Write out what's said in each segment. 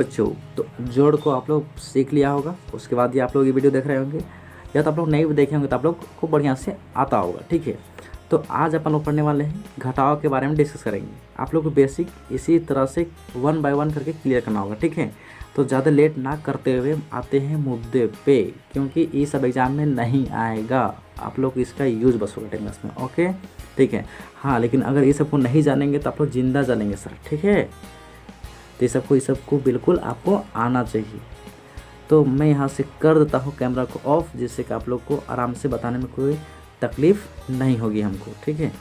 बच्चों, तो जोड़ को आप लोग सीख लिया होगा। उसके बाद ये आप लोग ये वीडियो देख रहे होंगे, या तो आप लोग नहीं भी देखे होंगे तो आप लोग को बढ़िया से आता होगा। ठीक है, तो आज अपन लोग पढ़ने वाले हैं घटाव के बारे में डिस्कस करेंगे। आप लोग को बेसिक इसी तरह से 1 बाय 1 करके क्लियर करना होगा। ठीक है, तो ज़्यादा लेट ना करते हुए आते हैं मुद्दे पे, क्योंकि ये सब एग्ज़ाम में नहीं आएगा। आप लोग इसका यूज बस होगा 10 में। ओके, ठीक है। हाँ, लेकिन अगर ये सबको नहीं जानेंगे तो आप लोग जिंदा जानेंगे सर। ठीक है, तो ये सबको बिल्कुल आपको आना चाहिए। तो मैं यहाँ से कर देता हूँ कैमरा को ऑफ, जिससे कि आप लोग को आराम से बताने में कोई तकलीफ़ नहीं होगी हमको। ठीक है।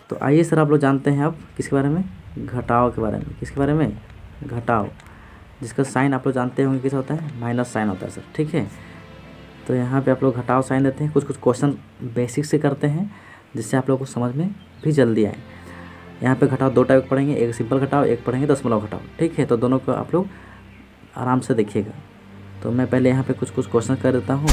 तो आइए सर, आप लोग जानते हैं अब किसके बारे में, घटाव के बारे में। किसके बारे में, घटाव, जिसका साइन आप लोग जानते होंगे किस होता है, माइनस साइन होता है सर। ठीक है, तो यहाँ पे आप लोग घटाव साइन देते हैं। कुछ क्वेश्चन बेसिक से करते हैं, जिससे आप लोग को समझ में भी जल्दी आए। यहाँ पे घटाव 2 टाइप पढ़ेंगे, एक सिंपल घटाव, एक पढ़ेंगे दशमलव घटाव। ठीक है, तो दोनों को आप लोग आराम से देखिएगा। तो मैं पहले यहाँ पे कुछ क्वेश्चन कर देता हूँ।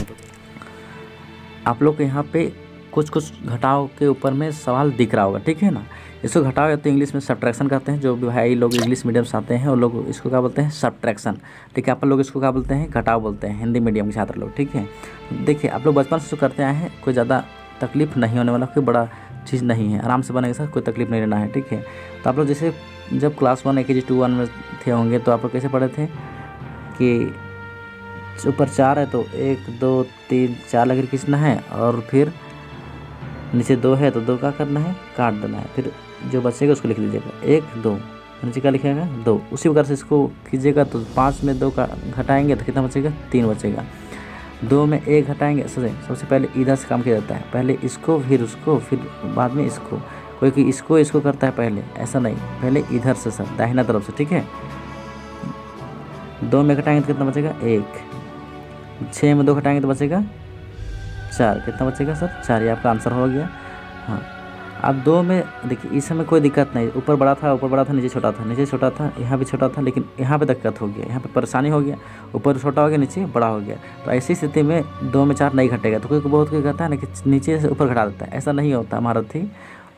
आप लोग को यहाँ पे कुछ घटाव के ऊपर में सवाल दिख रहा होगा। ठीक है ना, इसको घटाव या तो इंग्लिश में सब्ट्रैक्शन कहते हैं। जो भी भाई लोग इंग्लिश मीडियम से आते हैं वो लोग इसको क्या बोलते हैं, सब्ट्रैक्शन। ठीक है, आप लोग इसको क्या बोलते हैं, घटाव बोलते हैं, हिंदी मीडियम के छात्र लोग। ठीक है, देखिए आप लोग बचपन से जो करते आए हैं, कोई ज़्यादा तकलीफ नहीं होने वाला, कोई बड़ा चीज़ नहीं है, आराम से बनेगा सर, कोई तकलीफ नहीं लेना है। ठीक है, तो आप लोग जैसे जब क्लास 1 AKG 2 1 में थे होंगे, तो आप लोग कैसे पढ़े थे कि ऊपर 4 है तो 1 2 3 4 लगे खींचना है, और फिर नीचे 2 है तो 2 का करना है, काट देना है, फिर जो बचेगा उसको लिख लीजिएगा 1 2, नीचे का लिखिएगा 2। उसी प्रकार से इसको कीजिएगा, तो 5 में 2 का घटाएंगे तो कितना बचेगा, 3 बचेगा। 2 में 1 घटाएंगे, सबसे पहले इधर से काम किया जाता है, पहले इसको फिर उसको फिर बाद में इसको। कोई कि इसको करता है पहले, ऐसा नहीं, पहले इधर से सर, दाहिना तरफ से। ठीक है, 2 में घटाएंगे तो कितना बचेगा, 1। 6 में 2 घटाएंगे तो बचेगा 4, कितना बचेगा सर, 4। ये आपका आंसर हो गया। हाँ, अब 2 में देखिए, इस समय कोई दिक्कत नहीं, ऊपर बड़ा था, नीचे छोटा था, यहाँ भी छोटा था, लेकिन यहाँ पे दिक्कत हो गया, यहाँ पे परेशानी हो गया, ऊपर छोटा हो गया, नीचे बड़ा हो गया। तो ऐसी स्थिति में 2 में 4 नहीं घटेगा। तो कोई कहता है ना कि नीचे से ऊपर घटा देता है, ऐसा नहीं होता। हमारा थी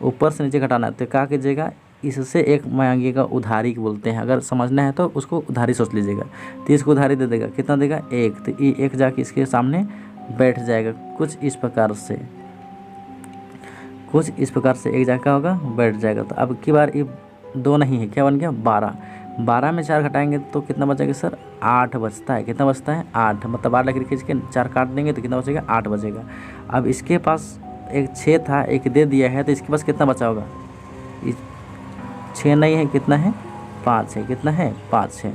ऊपर से नीचे घटाना है, तो क्या कीजिएगा, इससे एक मांगिएगा उधारी बोलते हैं। अगर समझना है तो उसको उधारी सोच लीजिएगा। 30 को उधारी दे देगा, कितना देगा, 1। तो ये 1 जाके इसके सामने बैठ जाएगा, कुछ इस प्रकार से 1 जाके होगा, बैठ जाएगा। तो अब की बार ये 2 नहीं है, क्या बन गया, 12। 12 में 4 घटाएंगे तो कितना बचेगा सर, 8 बचता है। कितना बचता है, 8। मतलब 12 लकड़ी खींच के 4 काट देंगे तो कितना बचेगा, 8 बचेगा। अब इसके पास एक 6 था, एक दे दिया है, तो इसके पास कितना बचा होगा, 6 नहीं है, कितना है, 5 है। कितना है, 5 है।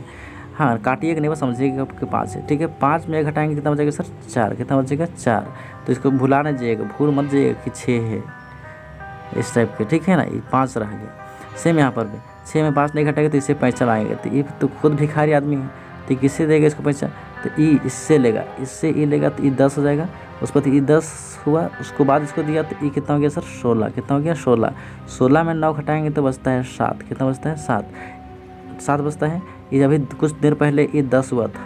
हाँ, काटिएगा नहीं, बस समझिएगा कि 5 है। ठीक है, 5 में 1 घटाएंगे कितना बचेगा सर, 4। कितना बचेगा, 4। तो इसको भुला नहीं जाइएगा, भूल मत जाइएगा कि 6 है, इस टाइप के। ठीक है ना, ये 5 रह गया। सेम यहाँ पर भी 6 में 5 नहीं घटाएगा तो इससे पैसा आएगा। तो ये तो खुद भिखारी आदमी है, तो किससे देगा इसको पैसा, तो ई इससे लेगा, इससे ई लेगा, तो ई 10 हो जाएगा। उस पर ई 10 हुआ, उसको बाद इसको दिया तो ई कितना हो गया सर, 16। कितना हो गया, 16। 16 में 9 घटाएंगे तो बचता है 7। कितना बचता है, 7 बचता है। ये अभी कुछ देर पहले ये 10 हुआ था,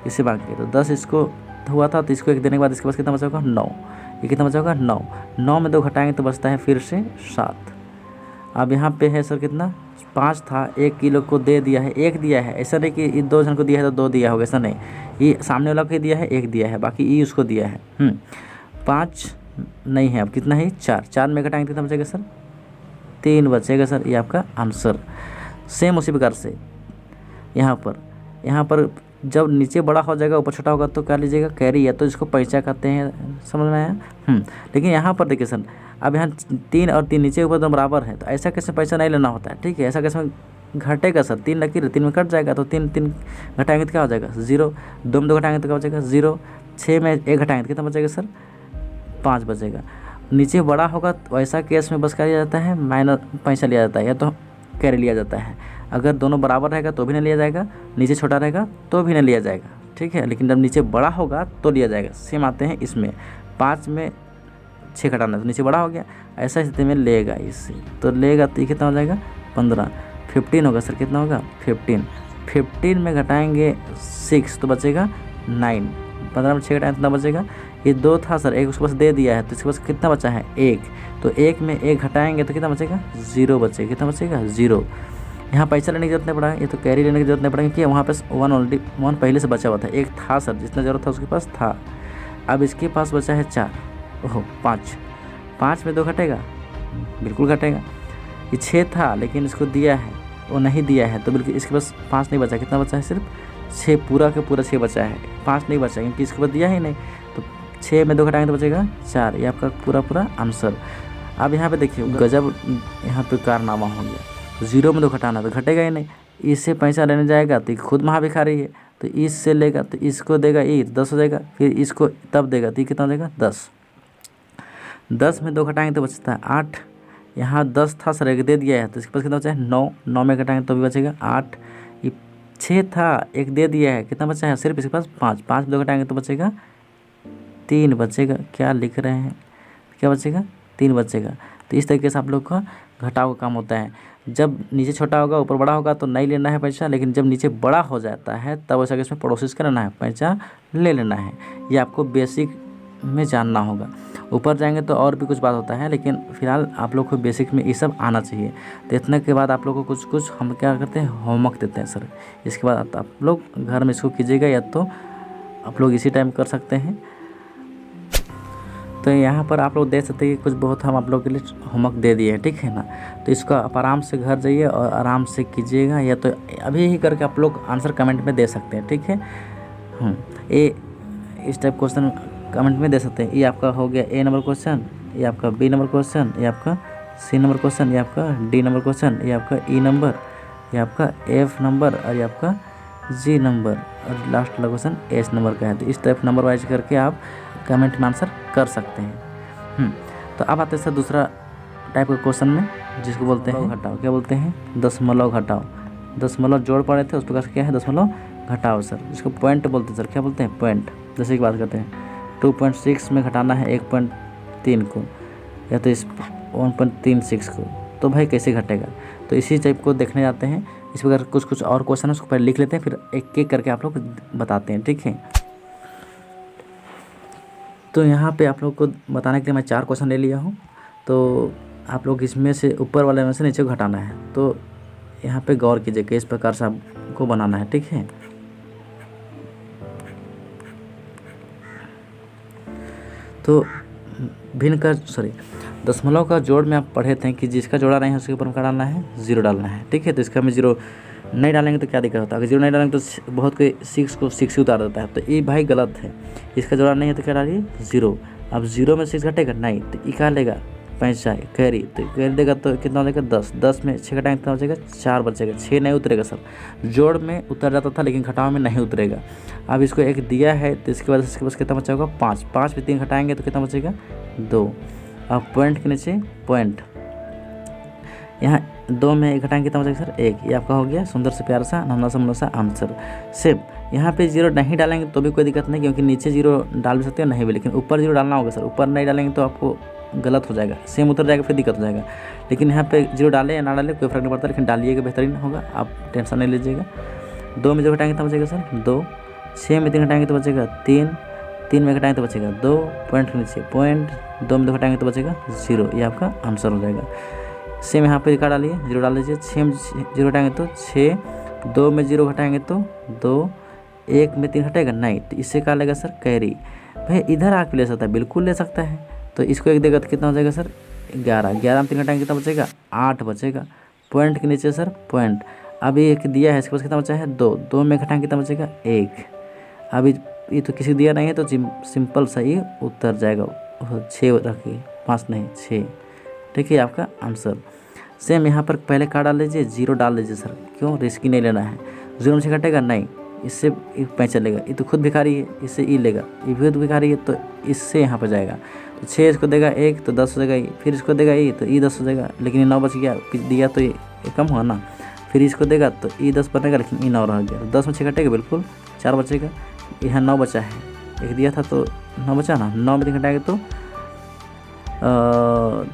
इसे बांट के, तो 10 इसको हुआ था, तो इसको 1 देने के बाद इसके पास कितना बचा होगा, 9। ये कितना बचा होगा, 9। 9 में 2 घटाएंगे तो बचता है फिर से 7। अब यहाँ पे है सर कितना, 5 था, 1 किलो को दे दिया है, 1 दिया है। ऐसा नहीं कि 2 जन को दिया है तो 2 दिया होगा, ऐसा नहीं। ये सामने वाला को दिया है, 1 दिया है, बाकी ये उसको दिया है। 5 नहीं है, अब कितना है, 4। 4 में घटाएंगे कितना बचेगा सर, 3 बचेगा सर। ये आपका आंसर। सेम उसी प्रकार से यहाँ पर जब नीचे बड़ा हो जाएगा, ऊपर छोटा होगा, तो क्या लीजिएगा, कैरी, या तो इसको पैसा कहते हैं, समझ में आया। लेकिन यहाँ पर देखिए सर, अब यहाँ 3 और 3 नीचे ऊपर दोनों बराबर है, तो ऐसा कैसे पैसा नहीं लेना होता है। ठीक है, ऐसा कैसे घटेगा सर, 3 लकीर, 3 में कट जाएगा, तो 3 घटाएंगे तो क्या हो जाएगा, 0। 2 में 2 घटाएंगे तो क्या बचेगा, 0। 6 में 1 घटाएंगे तो कितना बचेगा सर, 5 बचेगा। नीचे बड़ा होगा तो ऐसा केस में बस क्या लिया जाता है, माइनस पैसा लिया जाता है, या तो कैरी लिया जाता है। अगर दोनों बराबर रहेगा तो भी नहीं लिया जाएगा, नीचे छोटा रहेगा तो भी नहीं लिया जाएगा। ठीक है, लेकिन जब नीचे बड़ा होगा तो लिया जाएगा। सेम आते हैं इसमें, 5 में 6 घटाना तो नीचे बड़ा हो गया, ऐसा स्थिति में लेगा इससे, तो लेगा तो ये कितना हो जाएगा, 15। 15 होगा सर, कितना होगा, 15। 15 में घटाएंगे 6 तो बचेगा 9। 15 में 6 घटाएंगे कितना बचेगा, ये 2 था सर, 1 उसके पास दे दिया है, तो इसके पास कितना बचा है, 1। तो 1 में 1 घटाएंगे तो कितना बचेगा, 0 बचेगा। कितना बचेगा, 0। यहाँ पैसा लेने की जरूरत नहीं पड़ा, ये तो कैरी लेने की जरूरत नहीं पड़ा क्योंकि वहाँ पे 1 ऑलरेडी 1 पहले से बचा हुआ था। एक था सर, जितना ज़रूरत था उसके पास था। अब इसके पास बचा है 4, ओहो 5, 5 में 2 घटेगा, बिल्कुल घटेगा। ये 6 था लेकिन इसको दिया है, वो नहीं दिया है, तो बिल्कुल इसके पास 5 नहीं बचा। कितना बचा है? सिर्फ 6, पूरा का पूरा 6 बचा है, 5 नहीं बचा क्योंकि इसके पास दिया ही नहीं। तो 6 में 2 घटाएंगे तो बचेगा 4। ये आपका पूरा आंसर। अब यहाँ पे देखिए गजब, यहाँ पे कारनामा हो गया। 0 में 2 घटाना तो घटेगा ही नहीं। इससे पैसा लेने जाएगा तो खुद महाभिखारी है, तो इससे लेगा तो इसको देगा ये 10 हो जाएगा, फिर इसको तब देगा तो कितना देगा 10। 10 में 2 घटाएंगे तो बचता है 8। यहाँ 10 था सर, एक दे दिया है तो इसके पास कितना बचा है 9। 9 में घटाएंगे तो भी बचेगा 8। ये 6 था, एक दे दिया है, कितना बचा है? सिर्फ इसके पास 5। 5 में 2 घटाएंगे तो बचेगा 3 बचेगा। क्या लिख रहे हैं? क्या बचेगा? 3 बचेगा। तो इस तरीके से आप लोग का घटाव का काम होता है। जब नीचे छोटा होगा ऊपर बड़ा होगा तो नहीं लेना है पैसा, लेकिन जब नीचे बड़ा हो जाता है तब ऐसा इसमें प्रोसेस करना है, पैसा ले लेना है। ये आपको बेसिक में जानना होगा। ऊपर जाएंगे तो और भी कुछ बात होता है, लेकिन फिलहाल आप लोग को बेसिक में ये सब आना चाहिए। तो इतने के बाद आप लोग को कुछ हम क्या करते हैं, होमवर्क देते हैं सर। इसके बाद आप लोग घर में इसको कीजिएगा, या तो आप लोग इसी टाइम कर सकते हैं। तो यहाँ पर आप लोग देख सकते हैं कि कुछ बहुत हम आप लोग के लिए होमवर्क दे दिए हैं, ठीक है ना। तो इसको आप आराम से घर जाइए और आराम से कीजिएगा, या तो अभी ही करके आप लोग आंसर कमेंट में दे सकते हैं, ठीक है। ये इस टाइप क्वेश्चन कमेंट में दे सकते हैं। ये आपका हो गया A नंबर क्वेश्चन, ये आपका B नंबर क्वेश्चन, ये आपका C नंबर क्वेश्चन, ये आपका D नंबर क्वेश्चन, ये आपका E नंबर, ये आपका F नंबर और ये आपका G नंबर, और लास्ट वाला क्वेश्चन H नंबर का है। तो इस टाइप नंबर वाइज करके आप कमेंट में आंसर कर सकते हैं। तो अब आते हैं सर दूसरा टाइप का क्वेश्चन में, जिसको बोलते हैं घटाओ। क्या बोलते हैं? दशमलव घटाओ। दशमलव जोड़ पड़े थे, उस प्रकार से क्या है? दशमलव घटाओ सर। इसको पॉइंट बोलते हैं सर। क्या बोलते हैं? पॉइंट। जैसे की बात करते हैं 2.6 में घटाना है 1.3 को, या तो इस 1.36 को, तो भाई कैसे घटेगा? तो इसी टाइप को देखने जाते हैं। इस प्रकार कुछ और क्वेश्चन है, उसको पहले लिख लेते हैं, फिर एक एक करके आप लोग बताते हैं, ठीक है। तो यहाँ पे आप लोग को बताने के लिए मैं 4 क्वेश्चन ले लिया हूँ। तो आप लोग इसमें से ऊपर वाले में से नीचे को घटाना है। तो यहाँ पे गौर कीजिए कि इस प्रकार से आपको बनाना है, ठीक है। तो दशमलव का जोड़ में आप पढ़े थे कि जिसका जोड़ा नहीं है उसके ऊपर क्या डालना है? 0 डालना है, ठीक है। तो इसका में 0 नहीं डालेंगे तो क्या दिक्कत होता है? अगर 0 नहीं डालेंगे तो बहुत कोई 6 को 6 ही उतार देता है, तो ये भाई गलत है। इसका जोड़ा नहीं है तो क्या डालिए? 0। अब 0 में 6 घटेगा नहीं, तो ये क्या लेगा? पैसा कैरी, तो कैरी देगा तो कितना हो जाएगा? 10। 10 में 6 घटाएंगे कितना हो जाएगा? 4 बचेगा। 6 नहीं उतरेगा सर, जोड़ में उतर जाता था लेकिन घटाव में नहीं उतरेगा। अब इसको 1 दिया है तो इसके वजह से इसके पास कितना बचा होगा? 5। 5 में 3 घटाएंगे तो कितना बचेगा? 2। अब पॉइंट के नीचे पॉइंट, यहाँ 2 में 1 घटाएंगे कितना बचेगा सर? 1। ये आपका हो गया सुंदर से प्यारा सा नन्हा सा आंसर। सेम यहाँ पे 0 नहीं डालेंगे तो भी कोई दिक्कत नहीं, क्योंकि नीचे 0 डाल भी सकते हो नहीं भी, लेकिन ऊपर 0 डालना होगा सर। ऊपर नहीं डालेंगे तो आपको गलत हो जाएगा, सेम उतर जाएगा, फिर दिक्कत हो जाएगा। लेकिन यहाँ पे 0 डाले या ना डाले कोई फर्क नहीं पड़ता, लेकिन डालिएगा बेहतरीन होगा, आप टेंशन नहीं लीजिएगा। 2 में 0 घटाएंगे तो बचेगा सर 2। 6 में 3 घटाएंगे तो बचेगा 3। 3 में घटाएंगे तो बचेगा 2। पॉइंट के नीचे पॉइंट, 2 में 2 घटाएंगे तो बचेगा 0। ये आपका आंसर हो जाएगा। सेम यहाँ पे क्या डालिए? 0 डाल लीजिए। 6 में 0 घटाएंगे तो 6। 2 में 0 घटाएंगे तो 2। 1 में 3 घटेगा नहीं, तो इससे क्या लेगा सर? कैरी। भाई इधर आके ले सकता है, बिल्कुल ले सकता है। तो इसको 1 देगा तो कितना हो जाएगा सर? 11। 11 में 3 घटाएंगे कितना बचेगा? 8 बचेगा। पॉइंट के नीचे सर पॉइंट, अभी 1 दिया है, इसके पास कितना बचा है? 2। 2 में घटाएंगे कितना बचेगा? 1। अभी ये तो किसी दिया नहीं है, तो सिंपल सा ये उत्तर जाएगा। 6 रखिए, 5 नहीं 6, ठीक है आपका आंसर। सेम यहाँ पर पहले क्या डाल लीजिए? 0 डाल लीजिए सर। क्यों? रिस्की नहीं लेना है। 0 में से घटेगा नहीं, इससे पैसा लेगा। ये तो खुद भिखारी है, इससे ई लेगा। ये भी भिखारी है तो इससे यहाँ पर जाएगा। तो 6 इसको देगा 1 तो 10 हो जाएगा। फिर इसको देगा ई तो ई 10 हो जाएगा, लेकिन ये 9 बच गया, दिया तो ये कम हुआ ना। फिर इसको देगा तो ई 10 बनेगा, लेकिन ई 9 रह गया। तो 10 में 6 घटेगा, बिल्कुल 4 बचेगा। यहाँ 9 बचा है, 1 दिया था तो 9 बचा ना। 9 में 3 घटाएंगे तो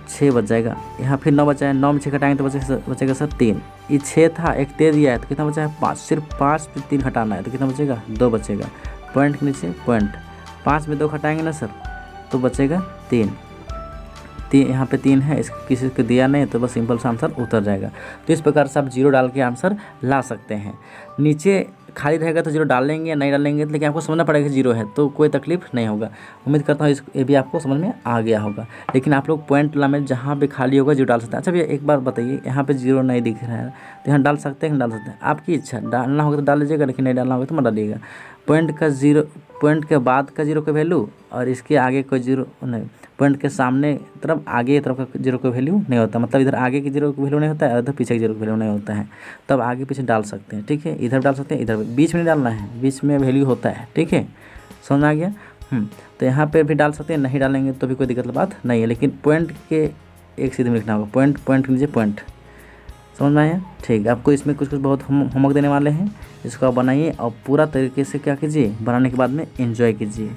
6 बच जाएगा। यहाँ फिर 9 बचा है, 9 में 6 घटाएंगे तो बचेगा सर 3। ये 6 था, 1 दे दिया है तो कितना बचा है? 5। सिर्फ 5 में 3 घटाना है तो कितना बचेगा? 2 बचेगा। पॉइंट के नीचे पॉइंट, 5 में 2 घटाएंगे ना सर तो बचेगा 3। यहाँ पे 3 है, इस किसी को दिया नहीं तो बस सिंपल सा आंसर उतर जाएगा। तो इस प्रकार से आप 0 डाल के आंसर ला सकते हैं। नीचे खाली रहेगा तो 0 डाल लेंगे या नहीं डालेंगे, लेकिन आपको समझना पड़ेगा कि 0 है तो कोई तकलीफ नहीं होगा। उम्मीद करता हूँ ये भी आपको समझ में आ गया होगा। लेकिन आप लोग पॉइंट वाला में जहाँ पे खाली होगा 0 डाल सकते हैं। अच्छा भैया एक बार बताइए, यहाँ पे 0 नहीं दिख रहा है तो यहाँ डाल सकते हैं कि नहीं डाल सकते हैं? आपकी इच्छा, डालना होगा तो डाल लीजिएगा, लेकिन नहीं डालना होगा तो मत डालिएगा। पॉइंट के बाद का 0 का वैल्यू और इसके आगे कोई 0 नहीं, पॉइंट के सामने तरफ आगे तरफ का 0 का वैल्यू नहीं होता। मतलब इधर आगे की 0 का वैल्यू नहीं होता है, इधर पीछे की 0 का वैल्यू नहीं होता है। तब आगे पीछे डाल सकते हैं, ठीक है। इधर डाल सकते हैं, इधर बीच में नहीं डालना है, बीच में वैल्यू होता है, ठीक है। समझ में आ गया? तो यहाँ पर भी डाल सकते हैं, नहीं डालेंगे तो भी कोई दिक्कत बात नहीं है। लेकिन पॉइंट के एक सीधे में लिखना होगा, पॉइंट के नीचे पॉइंट। समझ में आया? ठीक। आपको इसमें कुछ बहुत होमवर्क देने वाले हैं, इसको आप बनाइए और पूरा तरीके से क्या कीजिए, बनाने के बाद में एंजॉय कीजिए।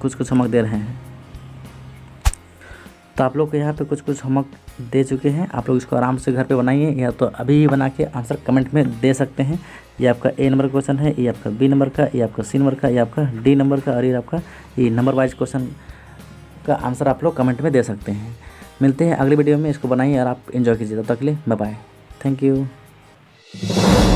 कुछ होमवर्क दे रहे हैं तो आप लोग को यहाँ पे कुछ होमवर्क दे चुके हैं। आप लोग इसको आराम से घर पे बनाइए, या तो अभी ही बना के आंसर कमेंट में दे सकते हैं। ये आपका A नंबर क्वेश्चन है, ये आपका B नंबर का, ये आपका C नंबर का, ये आपका D नंबर का, और ये आपका ये नंबर वाइज क्वेश्चन का आंसर आप लोग कमेंट में दे सकते हैं। मिलते हैं अगली वीडियो में, इसको बनाइए और आप एंजॉय कीजिए। तब तक के लिए बाय बाय, थैंक यू।